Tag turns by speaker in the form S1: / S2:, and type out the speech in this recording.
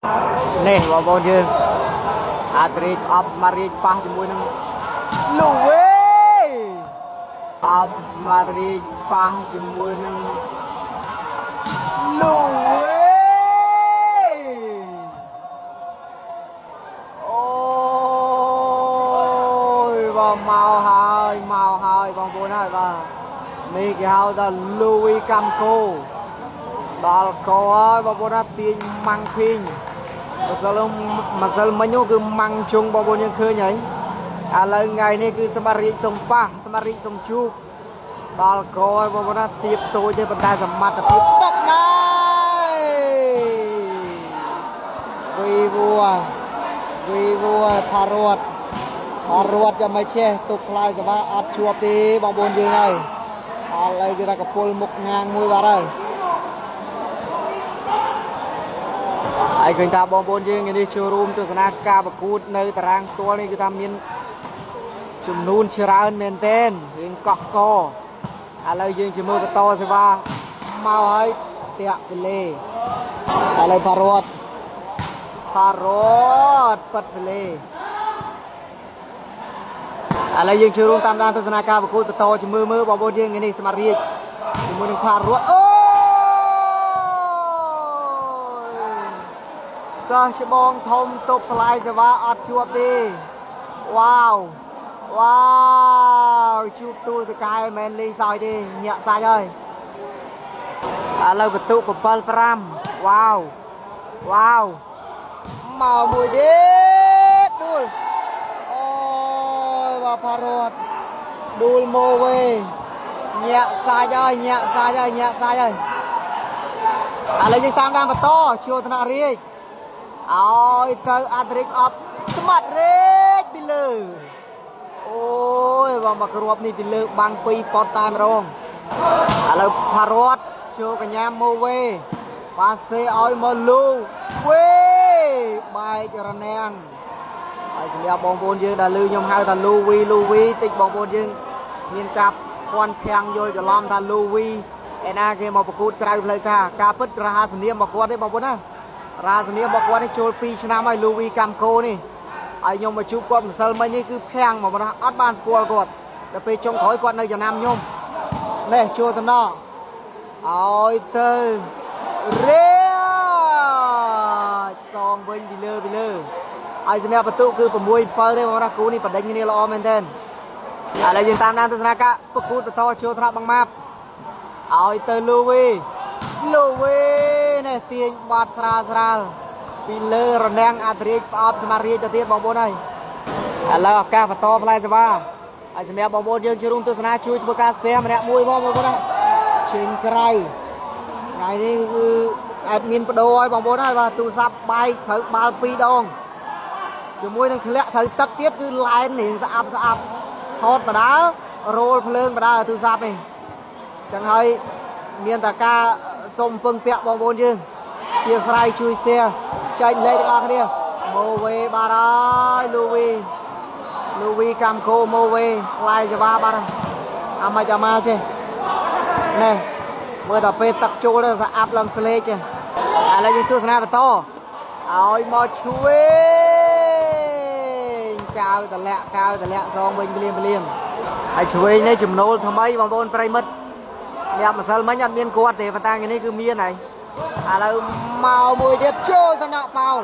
S1: នេះបងប្អូនយើងអាត្រេកអបស្មារតីប៉ះជាមួយនឹងលូវីអបស្មារតីប៉ះជាមួយនឹងលូវីអូយបងមកហើយបងប្អូនហើយបាទនេះគេហៅថាលូវីកម្មគោដល់កោហើយបងប្អូនណាទាញម៉ាំងភីងម្សិលមិញគឺម៉ាំងជុងបងប្អូនយើងឃើញហើយឥឡូវថ្ងៃនេះគឺសម្រាប់រីកសំប៉ះសម្រាប់រីកសំជូកដល់កោហើយបងប្អូនណាទៀបតូចទេប៉ុន្តែសមត្ថភាពទឹកដែរវីវ៉ាផារត់ចាំមិនចេះទុកខ្លាយសបាអត់ជួបទេបងប្អូនយើងហើយឥឡូវគឺថាកពុលមុខងាងមួយបាទហើយហើយឃើញថាបងប្អូនយើងនេះចូលរួមទស្សនាការប្រកួតនៅតារាងផ្ទាល់នេះគឺថាមានចំនួនច្រើនមែនទែនរៀងកោះកឥឡូវយើងជាមួយបន្តសេវាមកហើយតាក់ពីលេឥឡូវផារត់ប៉ាត់ពីលេឥឡូវយើងចូលរួមតាមដានទស្សនាការប្រកួតបន្តជាមួយមើលបងប្អូនយើងនេះសមត្ថរាជជាមួយនឹងផារត់សិស្សច្បងធំតុបផ្លាយសេវាអត់ជួបទេវ៉ាវជួបទូសកាយមិនមែនលេងសើចទេញាក់សាច់ហើយឥឡូវបន្ទុក7-5វ៉ាវមកមួយទៀតដួលអូយបាទផារត់ដួលមកវិញញាក់សាច់ហើយឥឡូវយើងតាមដានបន្តជួលថ្នាក់រាជឲ្យទៅអាត្រិកអបស្មាត់រេកពីលើអូយបងមកគ្រាប់នេះពីលើបាំង2ប៉ុតតែម្ដងឥឡូវផារត់ចូលកញ្ញាម៉ូវេប៉ាសេឲ្យមកលូវេបែករណាំងហើយសម្រាប់បងប្អូនយើងដែលឮខ្ញុំហៅថាលូវីតិចបងប្អូនយើងមានការភ័ន្តភាំងយល់ច្រឡំថាលូវីឯណាគេមកប្រកួតក្រៅផ្លូវការពិតរហ័សនាមរបស់គាត់ទេបងប្អូនណារាសនារបស់គាត់នេះចូល2ឆ្នាំហើយលូវីកម្មគោនេះហើយខ្ញុំមកជួបគាត់ម្សិលមិញនេះគឺភាំងមកអត់បានស្គាល់គាត់ដល់ពេលចុងក្រោយគាត់នៅចំណាំខ្ញុំនេះចូលតំណឲ្យទៅរេសងវិញពីលើហើយសម្រាប់បន្ទុកគឺ6-7ទេបងប្អូនគូនេះបដិញគ្នាល្អមែនទែនឥឡូវយើងតាមដានទស្សនាការប្រកួតបន្តចូលថ្នាក់បង្មាប់ឲ្យទៅលូវីនេះទាញបាត់ស្រាលពីលើរនាំងអាត្រិកផ្អប់សមារាជទៅទៀតបងប្អូនហើយឥឡូវឱកាសបន្តផ្លែសេវាហើយសម្រាប់បងប្អូនយើងចូលរួមទស្សនាជួយធ្វើការ share ម្នាក់មួយបងប្អូនណាជើងក្រៅថ្ងៃនេះគឺអត់មានបដូរឲ្យបងប្អូនហើយបាទទូរស័ព្ទបែកត្រូវបាល់2ដងជាមួយនឹងធ្លាក់ត្រូវទឹកទៀតគឺឡែននេះស្អាប់ថតបដារោលភ្លើងបដាទូរស័ព្ទនេះអញ្ចឹងហើយមានតែការសូមពឹងពាក់បងប្អូនយើងជាស្រ័យជួយ share ចែកលេខទាំងអស់គ្នាម៉ូវេបាទហើយលូវីកម្មគោម៉ូវេផ្លាយសេវាបាទអាម៉េចអាម៉ាចេះនេះមើលតែពេលទឹកចូលទៅស្អាប់ឡើងស្លេកចេះឥឡូវយើងទស្សនាបន្តឲ្យមកជួយកៅតលាក់សងវិញភ្លាមហើយឆ្វេងនេះចំណូលថ្មីបងប្អូនប្រិមិត្តសម្រាប់ម្សិលមិញអត់មានគាត់ទេប៉ុន្តែថ្ងៃនេះគឺមានហើយឥឡូវមកមួយទៀតចូលទៅដាក់ប៉ោល